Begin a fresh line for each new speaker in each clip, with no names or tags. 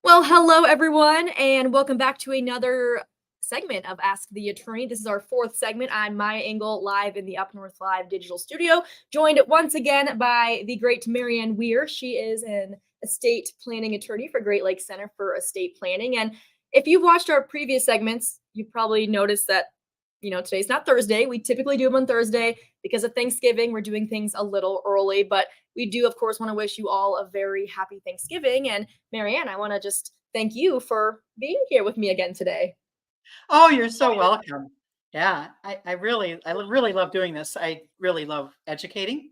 Well, hello everyone, and welcome back to another segment of Ask the Attorney. This is our fourth segment. I'm Miya Ingle, live in the UpNorthLive digital studio, joined once again by the great Marianne Wehr. She is an estate planning attorney for Great Lakes Center for Estate Planning. And if you've watched our previous segments, you probably noticed that, today's not Thursday. We typically do them on Thursday because of Thanksgiving. We're doing things a little early, but we do, of course, want to wish you all a very happy Thanksgiving. And Marianne, I want to just thank you for being here with me again today.
Oh, you're so welcome. Yeah, I really love doing this. I really love educating,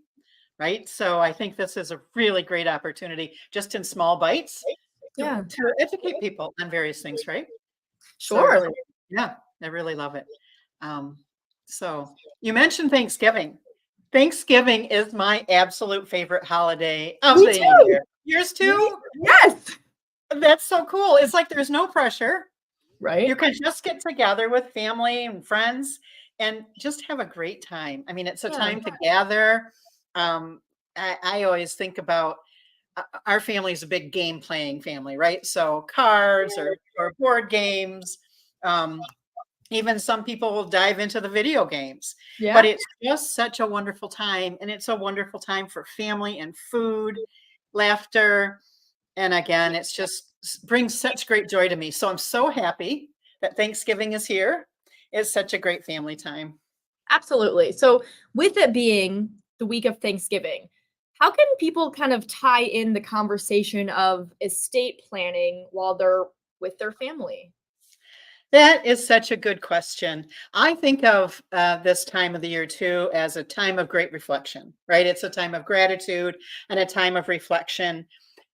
right? So I think this is a really great opportunity, just in small bites, to,
Yeah,
to educate people on various things, right? So I
sure.
really, yeah, I really love it. Um, so you mentioned Thanksgiving. Thanksgiving is my absolute favorite holiday of
Me
the
too.
year. Yours
Me,
too?
yes.
That's so cool. It's like there's no pressure. You
Right?
can just get together with family and friends and just have a great time. I mean, it's a
Yeah.
time to gather. I always think about our family is a big game playing family, right? So cards or board games. Um, Even some people will dive into the video games, but
Yeah.
it's just such a wonderful time. And it's a wonderful time for family and food, laughter, and again, it's just brings such great joy to me. So I'm so happy that Thanksgiving is here. It's such a great family time.
Absolutely. So, with it being the week of Thanksgiving, how can people kind of tie in the conversation of estate planning while they're with their family?
That is such a good question. I think of this time of the year too as a time of great reflection, right? It's a time of gratitude and a time of reflection.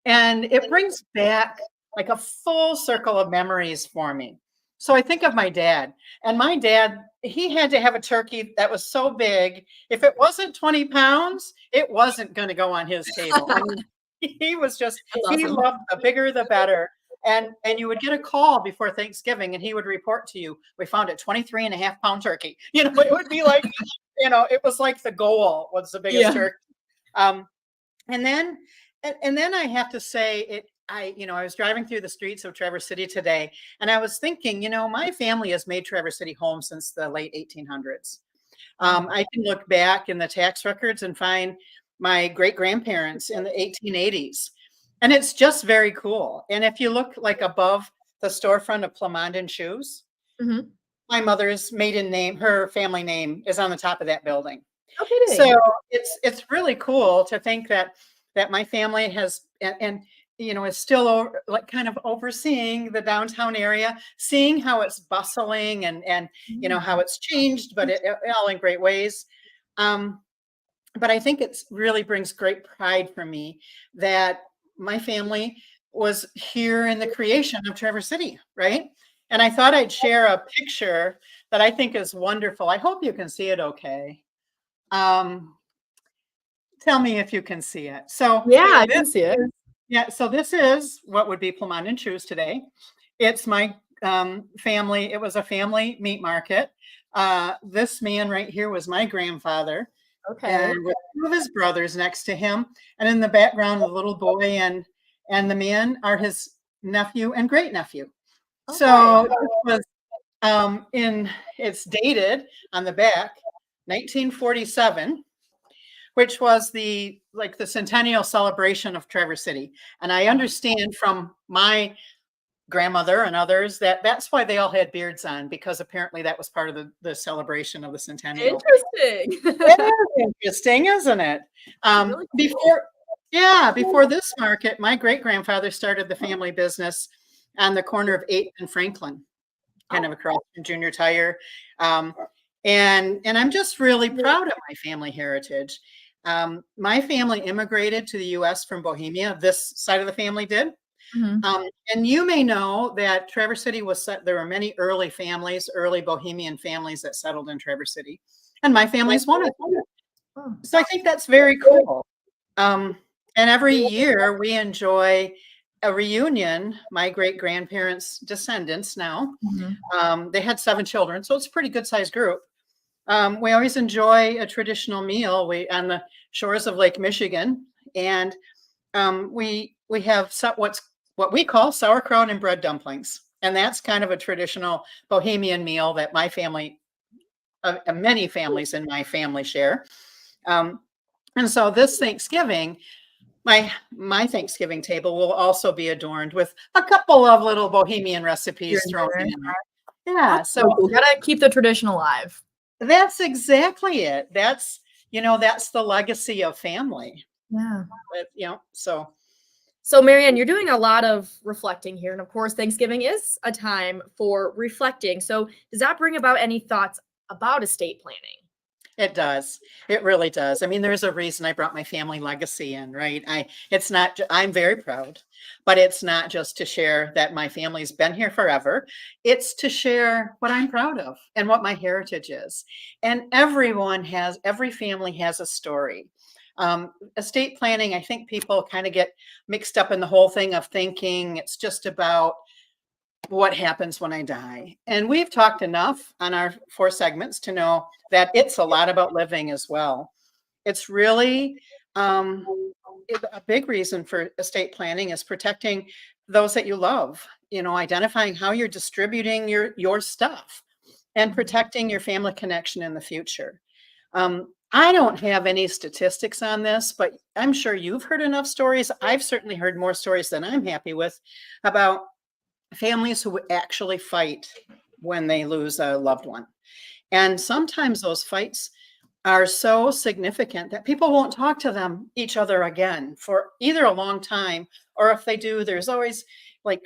And it brings back like a full circle of memories for me. So I think of my dad, and my dad, he had to have a turkey that was so big. If it wasn't 20 pounds, it wasn't going to go on his table. I mean, he was just,
That's
he
awesome.
loved the bigger the better. And you would get a call before Thanksgiving and he would report to you, we found a 23.5 pound turkey. It would be like, it was like the goal was the biggest
Yeah.
turkey. Um, and then and then I have to say I was driving through the streets of Traverse City today and I was thinking, my family has made Traverse City home since the late 1800s.
Wow.
I can look back in the tax records and find my great grandparents in the 1880s. And it's just very cool. And if you look like above the storefront of Plamondon Shoes,
Mhm.
my mother's maiden name, her family name is on the top of that building.
No
So
kidding.
it's really cool to think that my family has and is still like kind of overseeing the downtown area, seeing how it's bustling and how
Mm.
it's changed, but all in great ways. Um, but I think it's really brings great pride for me that my family was here in the creation of Traverse City, right? And I thought I'd share a picture that I think is wonderful. I hope you can see it okay. Um, Tell me if you can see it. So
Yeah, I
this
can see it.
is, yeah, so this is what would be Plymouth and Shoes today. It's my family. It was a family meat market. This man right here was my grandfather,
Okay.
and with two of his brothers next to him, and in the background, the little boy and the man are his nephew and great nephew.
Okay.
So this was in it's dated on the back, 1947, which was the centennial celebration of Traverse City. And I understand from my grandmother and others that that's why they all had beards on, because apparently that was part of the celebration of the centennial.
Interesting.
It is interesting, isn't it?
Really cool.
Before this market, my great grandfather started the family business on the corner of 8th and Franklin, kind
Oh,
of across from Junior Tire. Um, and I'm just really proud of my family heritage. My family immigrated to the U.S. from Bohemia. This side of the family did.
mhm.
And you may know that Traverse City was set. There were many early families, early Bohemian families that settled in Traverse City, and my family's one of them.
Oh.
So I think that's very cool. Um, and every year we enjoy a reunion. My great grandparents' descendants now.
Mhm.
They had 7 children, so it's a pretty good sized group. We always enjoy a traditional meal. We on the shores of Lake Michigan, and we have what's what we call sauerkraut and bread dumplings. And that's kind of a traditional Bohemian meal that my family, many families in my family share. Um, and so this Thanksgiving, my Thanksgiving table will also be adorned with a couple of little Bohemian
Here
recipes
and
thrown
there.
in there. Yeah,
That's
so
so cool. Gotta keep the tradition alive.
that's exactly it. That's, that's the legacy of family.
Yeah.
So
So, Marianne, you're doing a lot of reflecting here. And of course, Thanksgiving is a time for reflecting. So, does that bring about any thoughts about estate planning?
it does. It really does. I mean, there's a reason I brought my family legacy in, right? It's not, I'm very proud, but it's not just to share that my family's been here forever. It's to share what I'm proud of and what my heritage is. And every family has a story. Estate planning, I think people kind of get mixed up in the whole thing of thinking it's just about what happens when I die. And we've talked enough on our 4 segments to know that it's a lot about living as well. It's really a big reason for estate planning is protecting those that you love, identifying how you're distributing your stuff and protecting your family connection in the future. I don't have any statistics on this, but I'm sure you've heard enough stories. I've certainly heard more stories than I'm happy with about families who actually fight when they lose a loved one. And sometimes those fights are so significant that people won't talk to each other again for either a long time, or if they do, there's always like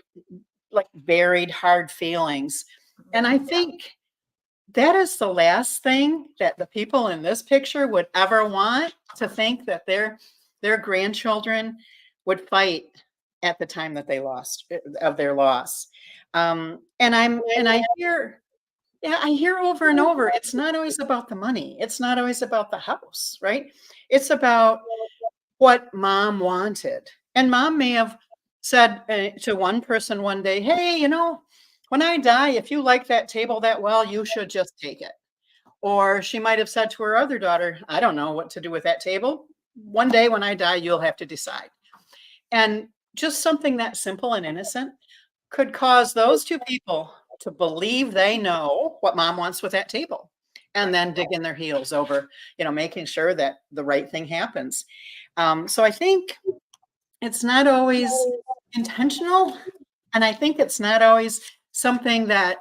buried hard feelings. And I think that is the last thing that the people in this picture would ever want, to think that their grandchildren would fight at the time that they lost of their loss. And I hear, yeah, I hear over and over, it's not always about the money. It's not always about the house, right? It's about what mom wanted. And mom may have said to one person one day, hey, when I die, if you like that table that well, you should just take it. Or she might have said to her other daughter, I don't know what to do with that table. One day when I die, you'll have to decide. And just something that simple and innocent could cause those 2 people to believe they know what mom wants with that table, and then dig in their heels over, making sure that the right thing happens. So I think it's not always intentional, and I think it's not always something that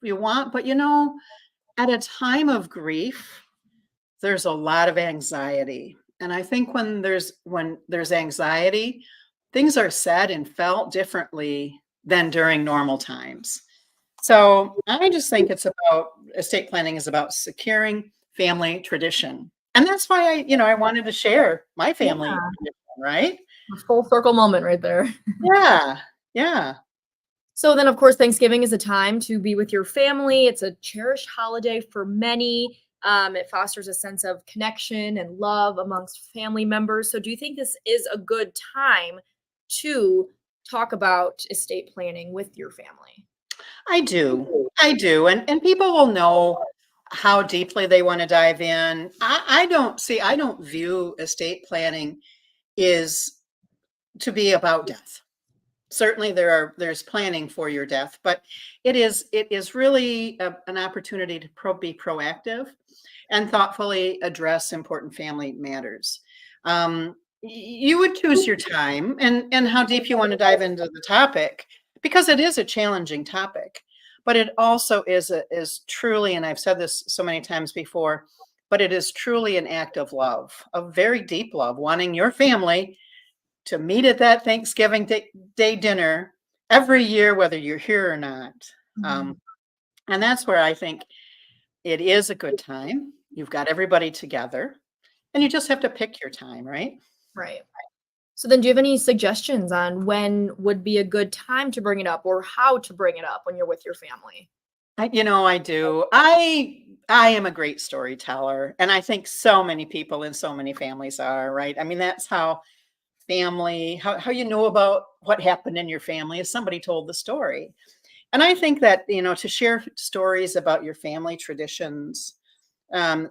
you want, but at a time of grief, there's a lot of anxiety. And I think when there's anxiety, things are said and felt differently than during normal times. So I just think estate planning is about securing family tradition. And that's why I wanted to share my family tradition, right?
A full circle moment right there.
Yeah. Yeah.
So then, of course, Thanksgiving is a time to be with your family. It's a cherished holiday for many. It fosters a sense of connection and love amongst family members. So do you think this is a good time to talk about estate planning with your family?
I do. I do. And people will know how deeply they want to dive in. I don't view estate planning is to be about death. Certainly there's planning for your death, but it is really an opportunity to be proactive and thoughtfully address important family matters. You would choose your time and how deep you want to dive into the topic, because it is a challenging topic, but it also is truly, and I've said this so many times before, but it is truly an act of love, a very deep love, wanting your family to meet at that Thanksgiving Day dinner every year, whether you're here or not. And that's where I think it is a good time. You've got everybody together, and you just have to pick your time, right?
Right. So then do you have any suggestions on when would be a good time to bring it up, or how to bring it up when you're with your family?
I do. I am a great storyteller, and I think so many people in so many families are, right? I mean, that's how you know about what happened in your family is somebody told the story. And I think that, to share stories about your family traditions,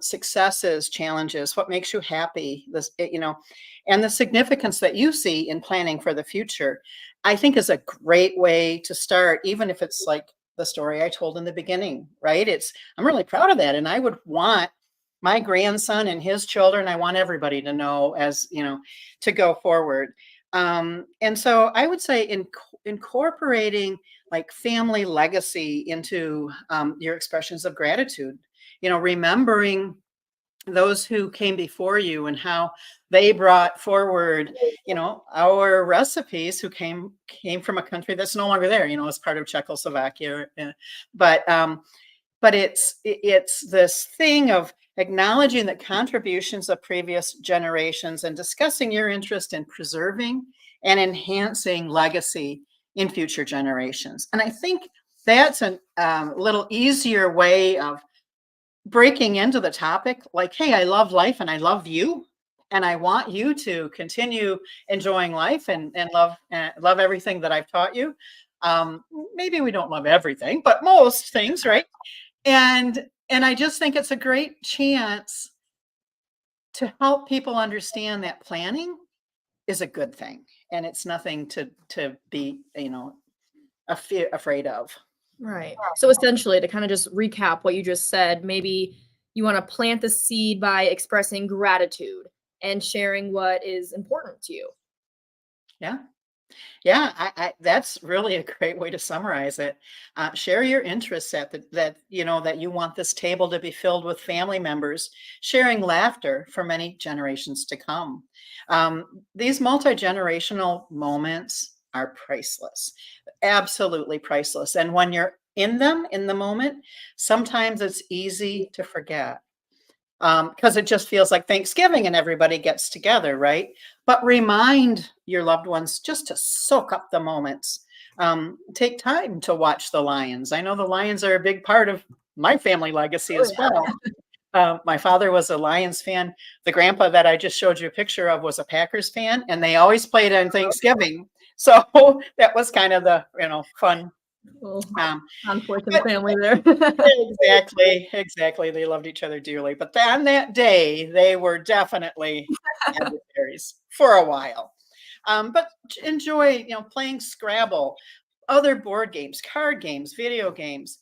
successes, challenges, what makes you happy, and the significance that you see in planning for the future, I think is a great way to start, even if it's like the story I told in the beginning, right? I'm really proud of that. And I would want my grandson and his children, I want everybody to know, as to go forward. And so I would say incorporating like family legacy into your expressions of gratitude, remembering those who came before you and how they brought forward, our recipes, who came from a country that's no longer there, as part of Czechoslovakia. But it's this thing of acknowledging the contributions of previous generations and discussing your interest in preserving and enhancing legacy in future generations. And I think that's a little easier way of breaking into the topic, like, hey, I love life and I love you, and I want you to continue enjoying life and love everything that I've taught you. Maybe we don't love everything, but most things, right? And I just think it's a great chance to help people understand that planning is a good thing, and it's nothing to be, afraid of.
Right. So essentially, to kind of just recap what you just said, maybe you want to plant the seed by expressing gratitude and sharing what is important to you.
Yeah. Yeah, that's really a great way to summarize it. Share your interests that you want this table to be filled with family members, sharing laughter for many generations to come. These multi-generational moments are priceless, absolutely priceless. And when you're in them, in the moment, sometimes it's easy to forget. Because it just feels like Thanksgiving and everybody gets together, right? But remind your loved ones just to soak up the moments. Take time to watch the Lions. I know the Lions are a big part of my family legacy as well. My father was a Lions fan. The grandpa that I just showed you a picture of was a Packers fan, and they always played on Thanksgiving. So that was kind of the fun.
Conflict in the family there.
Exactly. They loved each other dearly. But on that day, they were definitely adversaries for a while. But enjoy, playing Scrabble, other board games, card games, video games.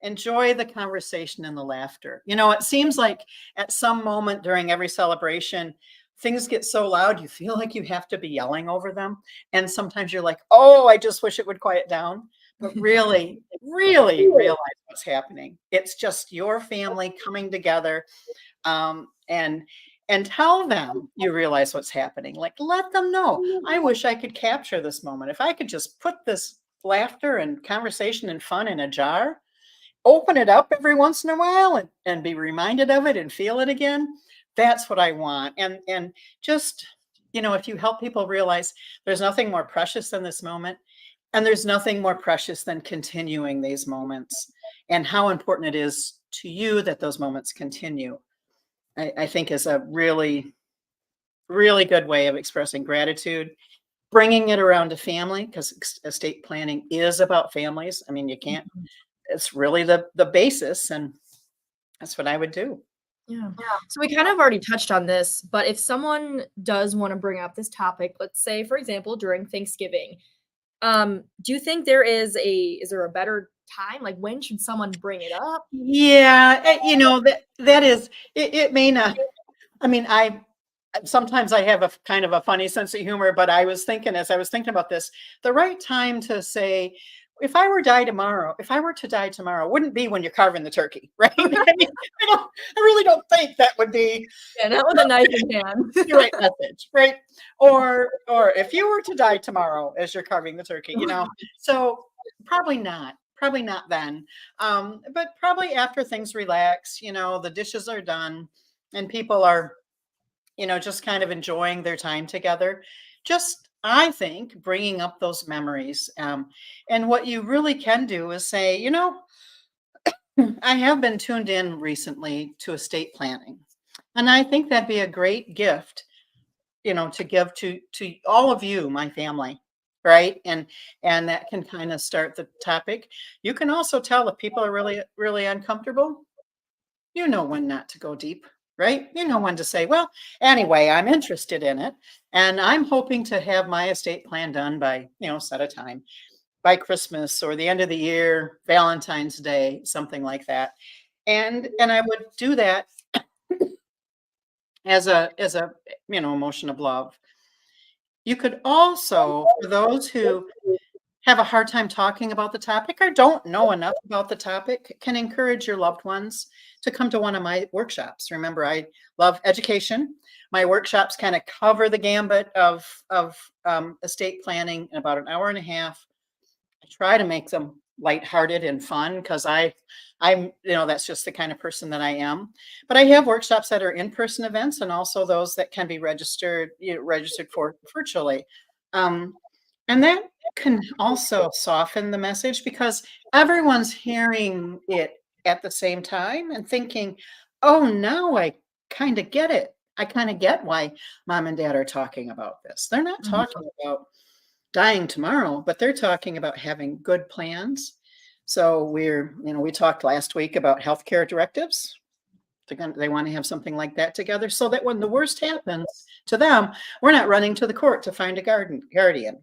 Enjoy the conversation and the laughter. It seems like at some moment during every celebration, things get so loud, you feel like you have to be yelling over them. And sometimes you're like, oh, I just wish it would quiet down. But really, really realize what's happening. It's just your family coming together, and tell them you realize what's happening. Like, let them know. I wish I could capture this moment. If I could just put this laughter and conversation and fun in a jar, open it up every once in a while and be reminded of it and feel it again. That's what I want. And just, if you help people realize there's nothing more precious than this moment, and there's nothing more precious than continuing these moments, and how important it is to you that those moments continue, I think is a really, really good way of expressing gratitude, bringing it around to family, because estate planning is about families. I mean, you can't, it's really the basis, and that's what I would do.
Yeah. So we kind of already touched on this, but if someone does want to bring up this topic, let's say, for example, during Thanksgiving, do you think is there a better time? Like, when should someone bring it up?
Yeah, that is, it may not. I mean, sometimes I have a kind of a funny sense of humor, but as I was thinking about this, the right time to say, if I were to die tomorrow, wouldn't be when you're carving the turkey, right? I mean, I really don't think that would be
Not with a knife in hand.
the right message, right? Or if you were to die tomorrow as you're carving the turkey, so probably not then. But probably after things relax, the dishes are done and people are, just kind of enjoying their time together. Just, I think, bringing up those memories. And what you really can do is say, I have been tuned in recently to estate planning, and I think that'd be a great gift, to give to all of you, my family, right? And that can kind of start the topic. You can also tell if people are really, really uncomfortable. you know when not to go deep, right? You know when to say, well, anyway, I'm interested in it, and I'm hoping to have my estate plan done by, set a time by Christmas or the end of the year, Valentine's Day, something like that. And I would do that as a emotion of love. You could also, for those who have a hard time talking about the topic or don't know enough about the topic, can encourage your loved ones to come to one of my workshops. Remember, I love education. My workshops kind of cover the gambit of estate planning in about an hour and a half. I try to make them lighthearted and fun because I'm that's just the kind of person that I am. But I have workshops that are in-person events and also those that can be registered for virtually. Um, and that can also soften the message because everyone's hearing it at the same time and thinking, oh, now I kind of get it. I kind of get why mom and dad are talking about this. They're not
Mhm.
talking about dying tomorrow, but they're talking about having good plans. So we talked last week about healthcare directives. They want to have something like that together so that when the worst happens to them, we're not running to the court to find a guardian.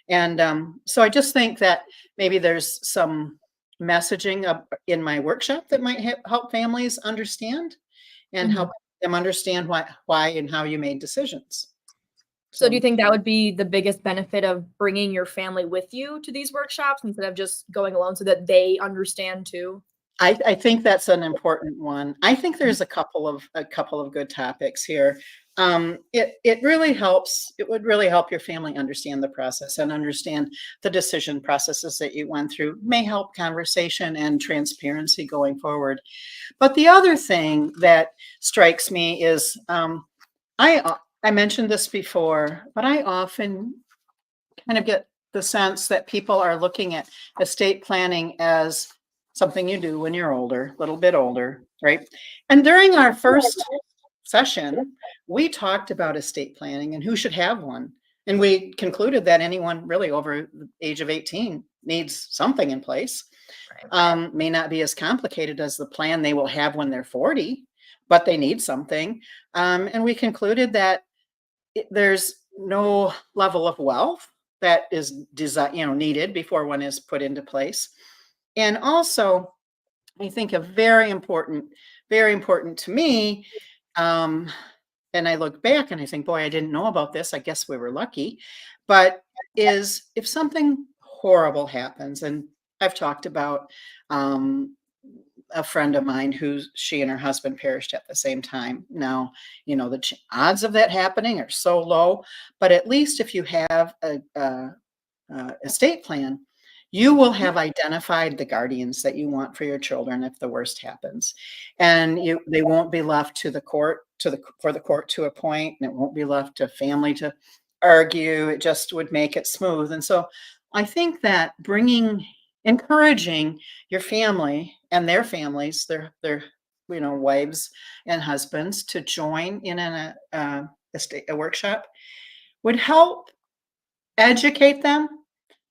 And so I just think that maybe there's some messaging in my workshop that might help families understand and help
Mhm.
them understand why and how you made decisions.
So do you
So
think that would be the biggest benefit of bringing your family with you to these workshops instead of just going alone so that they understand too?
I think that's an important one. I think there's a couple of good topics here. It really helps. It would really help your family understand the process and understand the decision processes that you went through. May help conversation and transparency going forward. But the other thing that strikes me is I mentioned this before, but I often kind of get the sense that people are looking at estate planning as something you do when you're older, a little bit older, right? And during our first session, we talked about estate planning and who should have one. And we concluded that anyone really over the age of 18 needs something in place.
Right.
May not be as complicated as the plan they will have when they're 40, but they need something. And we concluded that there's no level of wealth that is needed before one is put into place. And also, I think a very important to me, um, and I look back and I think, boy, I didn't know about this. I guess we were lucky. But is if something horrible happens, and I've talked about a friend of mine she and her husband perished at the same time. Now, the odds of that happening are so low, but at least if you have a estate plan, you will have identified the guardians that you want for your children if the worst happens, and they won't be left to the court for the court to appoint, and it won't be left to family to argue. It just would make it smooth. And so, I think that encouraging your family and their families, their wives and husbands to join in a workshop would help educate them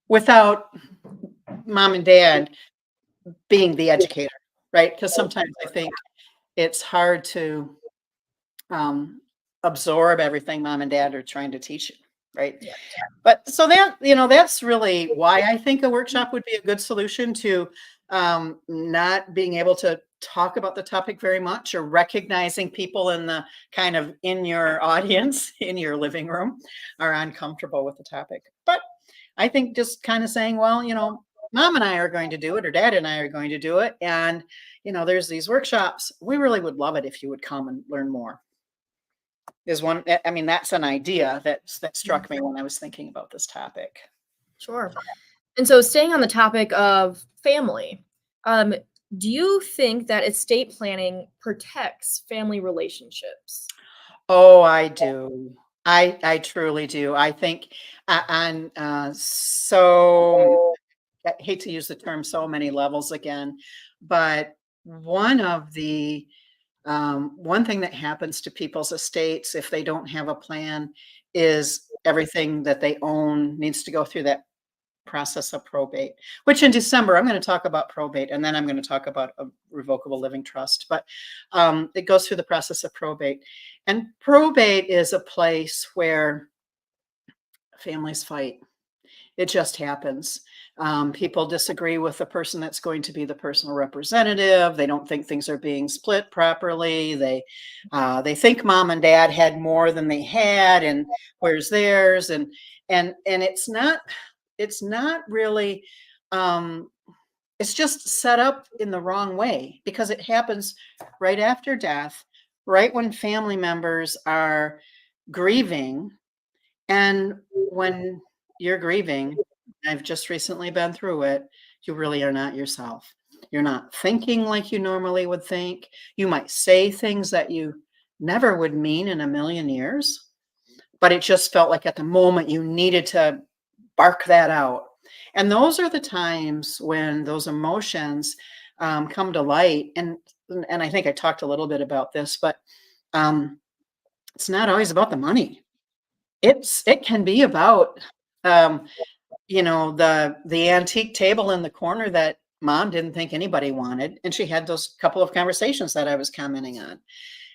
without mom and dad being the educator, right? Because sometimes I think it's hard to um, absorb everything mom and dad are trying to teach you, right?
Yeah.
But so that's really why I think a workshop would be a good solution to not being able to talk about the topic very much or recognizing people in the kind of in your audience, in your living room are uncomfortable with the topic. But I think just kind of saying, well, mom and I are going to do it or dad and I are going to do it. And, there's these workshops. We really would love it if you would come and learn more. Is one, I mean, that's an idea that struck me when I was thinking about this topic.
Sure. And so staying on the topic of family, um, do you think that estate planning protects family relationships?
Oh, I do. I truly do. I think on I hate to use the term so many levels again, but one thing that happens to people's estates if they don't have a plan is everything that they own needs to go through that process of probate, which in December, I'm going to talk about probate, and then I'm going to talk about a revocable living trust. But it goes through the process of probate. And probate is a place where families fight. It just happens. People disagree with the person that's going to be the personal representative. They don't think things are being split properly. They think mom and dad had more than they had, and where's theirs? And it's not really. It's just set up in the wrong way because it happens right after death, right when family members are grieving, and when you're grieving, I've just recently been through it, you really are not yourself. You're not thinking like you normally would think. You might say things that you never would mean in a million years, but it just felt like at the moment you needed to bark that out. And those are the times when those emotions come to light. And I think I talked a little bit about this, but um, it's not always about the money. It can be about um, the antique table in the corner that mom didn't think anybody wanted, and she had those couple of conversations that I was commenting on.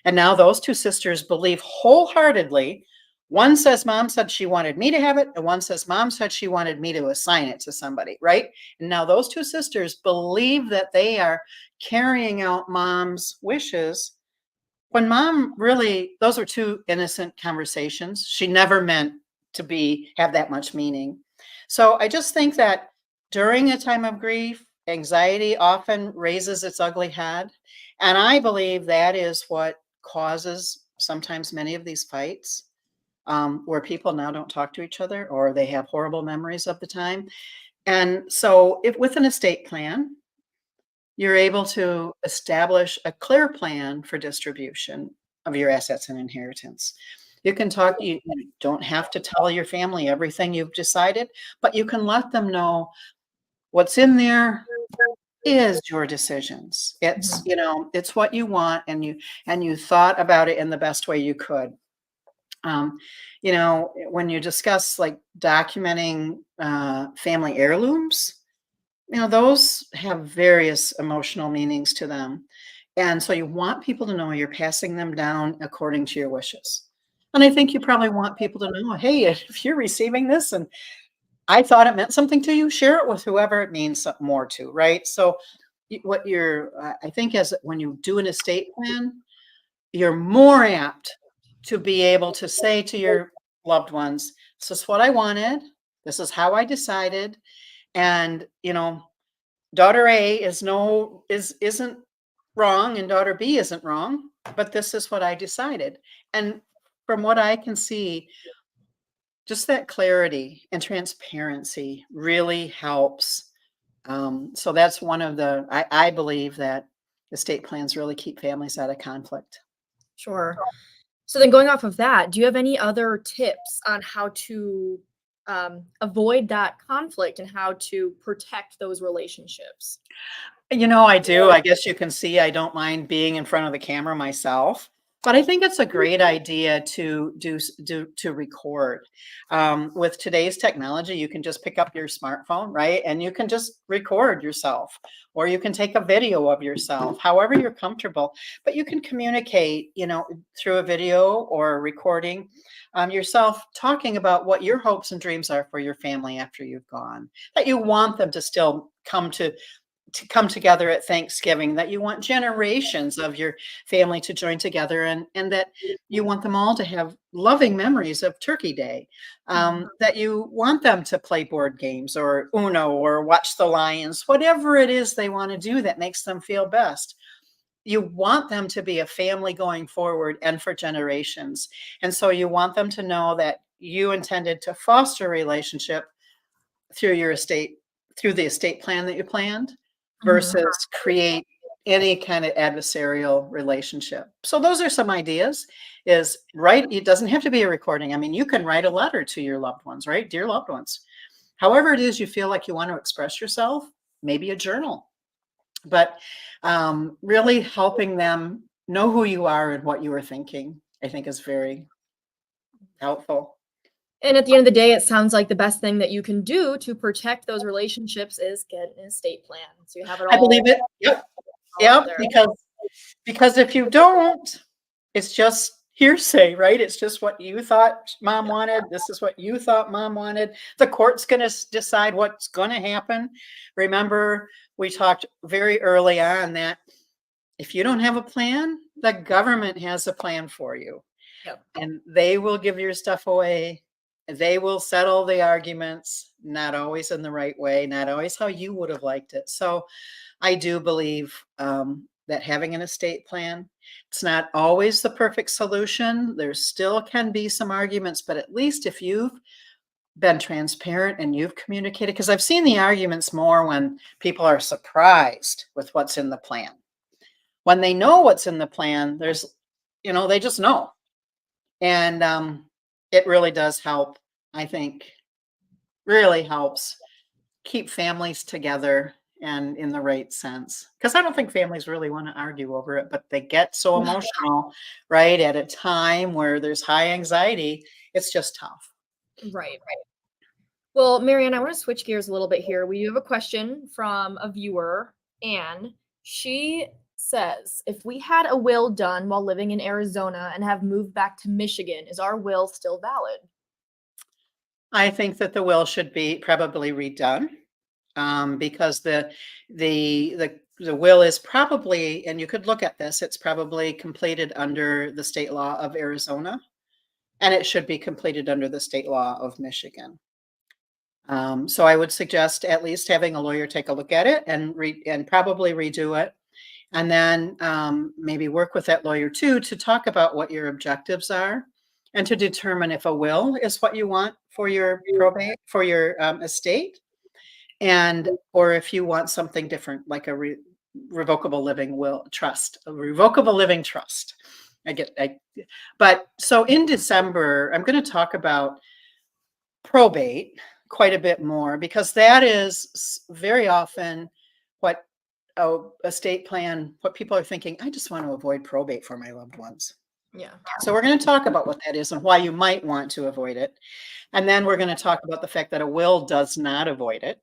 And now those two sisters believe wholeheartedly. One says mom said she wanted me to have it, and one says mom said she wanted me to assign it to somebody, right? And now those two sisters believe that they are carrying out mom's wishes when mom really, those were two innocent conversations. She never meant to have that much meaning. So I just think that during a time of grief, anxiety often raises its ugly head. And I believe that is what causes sometimes many of these fights, where people now don't talk to each other or they have horrible memories of the time. And so if with an estate plan, you're able to establish a clear plan for distribution of your assets and inheritance. You can talk, you don't have to tell your family everything you've decided, but you can let them know what's in there is your decisions. It's, it's what you want, and you thought about it in the best way you could. When you discuss like documenting family heirlooms, those have various emotional meanings to them. And so you want people to know you're passing them down according to your wishes. And I think you probably want people to know, hey, if you're receiving this and I thought it meant something to you, share it with whoever it means something more to, right? So I think as when you do an estate plan, you're more apt to be able to say to your loved ones, this is what I wanted. This is how I decided. And, daughter A isn't wrong and daughter B isn't wrong, but this is what I decided. And from what I can see, just that clarity and transparency really helps. So that's one of I believe that estate plans really keep families out of conflict.
Sure. So then going off of that, do you have any other tips on how to avoid that conflict and how to protect those relationships?
I do. I guess you can see I don't mind being in front of the camera myself, but I think it's a great idea to record. With today's technology, you can just pick up your smartphone, right? And you can just record yourself, or you can take a video of yourself, however you're comfortable. But you can communicate, through a video or a recording, yourself talking about what your hopes and dreams are for your family after you've gone. That you want them to still come together at Thanksgiving, that you want generations of your family to join together, and that you want them all to have loving memories of Turkey Day, that you want them to play board games or Uno or watch the Lions, whatever it is they want to do that makes them feel best. You want them to be a family going forward and for generations. And so you want them to know that you intended to foster a relationship through through the estate plan that you planned, versus create any kind of adversarial relationship. So those are some ideas. It doesn't have to be a recording. I mean, you can write a letter to your loved ones, right? Dear loved ones. However it is you feel like you want to express yourself, maybe a journal. But really helping them know who you are and what you are thinking, I think is very helpful.
And at the end of the day, it sounds like the best thing that you can do to protect those relationships is get an estate plan. So you have it
I believe
all,
it. Yep.
all out
Yep.
there.
Because if you don't, it's just hearsay, right? It's just what you thought mom wanted. This is what you thought mom wanted. The court's going to decide what's going to happen. Remember, we talked very early on that if you don't have a plan, the government has a plan for you.
Yep.
And they will give your stuff away. They will settle the arguments, not always in the right way, not always how you would have liked it. So I do believe that having an estate plan, it's not always the perfect solution. There still can be some arguments, but at least if you've been transparent and you've communicated, because I've seen the arguments more when people are surprised with what's in the plan. When they know what's in the plan, there's, they just know. And it really does help, I think, really helps keep families together and in the right sense. Because I don't think families really want to argue over it, but they get so emotional, right? At a time where there's high anxiety, it's just tough.
Right. Well, Marianne, I want to switch gears a little bit here. We have a question from a viewer, Anne. She says, if we had a will done while living in Arizona and have moved back to Michigan, is our will still valid?
I think that the will should be probably redone because the will is probably, and you could look at this, it's probably completed under the state law of Arizona, and it should be completed under the state law of Michigan. So I would suggest at least having a lawyer take a look at it and probably redo it. And then maybe work with that lawyer too to talk about what your objectives are and to determine if a will is what you want for your probate, for your estate, and or if you want something different, like a revocable living will trust, a revocable living trust. But so in December, I'm going to talk about probate quite a bit more because that is very often what estate plan, what people are thinking, I just want to avoid probate for my loved ones.
Yeah.
So we're going to talk about what that is and why you might want to avoid it. And then we're going to talk about the fact that a will does not avoid it.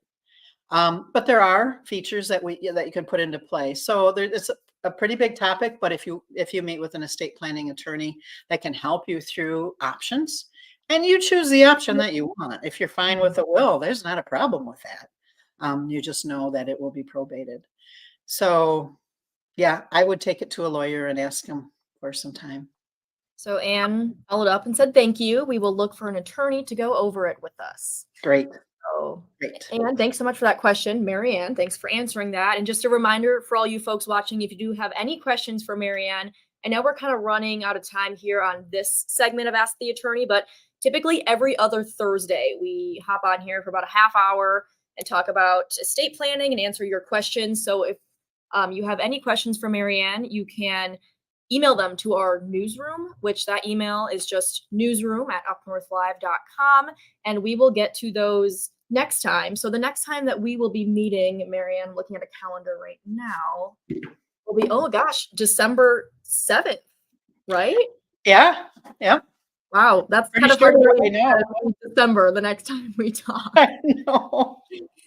But there are features that you can put into play. So it's a pretty big topic, but if you meet with an estate planning attorney that can help you through options, and you choose the option that you want. If you're fine with a will, there's not a problem with that. You just know that it will be probated. So yeah, I would take it to a lawyer and ask him for some time.
So Anne followed up and said, thank you. We will look for an attorney to go over it with us.
Great.
So,
Great.
Anne, thanks so much for that question. Marianne, thanks for answering that. And just a reminder for all you folks watching, if you do have any questions for Marianne, I know we're kind of running out of time here on this segment of Ask the Attorney, but typically every other Thursday, we hop on here for about a half hour and talk about estate planning and answer your questions. So if you have any questions for Marianne, you can email them to our newsroom, which that email is just newsroom@upnorthlive.com, and we will get to those next time. So the next time that we will be meeting, Marianne, looking at a calendar right now, will be, oh gosh, December 7th, right?
Yeah. Yeah.
Wow, that's
Pretty
kind of
sure
hard to
I
believe
know.
that it's December the next time we talk.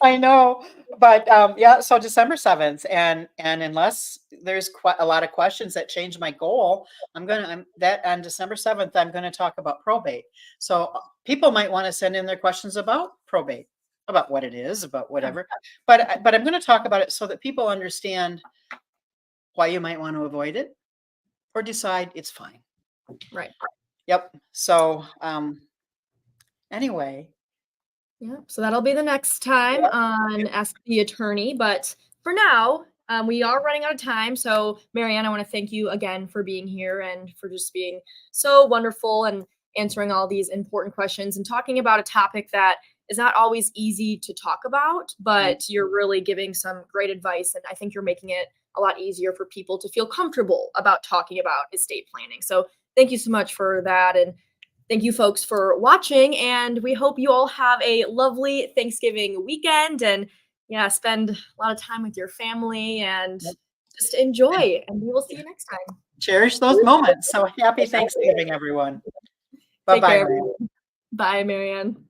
I know. But yeah, so December 7th, and unless there's quite a lot of questions that change my goal, I'm that on December 7th, I'm going to talk about probate. So people might want to send in their questions about probate, about what it is, about whatever. But I'm going to talk about it so that people understand why you might want to avoid it or decide it's fine.
Right.
Yep. So anyway.
Yeah, so that'll be the next time on Ask the Attorney. But for now, we are running out of time. So, Marianne, I want to thank you again for being here and for just being so wonderful and answering all these important questions and talking about a topic that is not always easy to talk about, but you're really giving some great advice. And I think you're making it a lot easier for people to feel comfortable about talking about estate planning. So, thank you so much for that. And thank you folks for watching, and we hope you all have a lovely Thanksgiving weekend and spend a lot of time with your family and just enjoy, and we will see you next time.
Cherish those moments. So happy Thanksgiving, everyone. Bye-bye.
Bye, Marianne.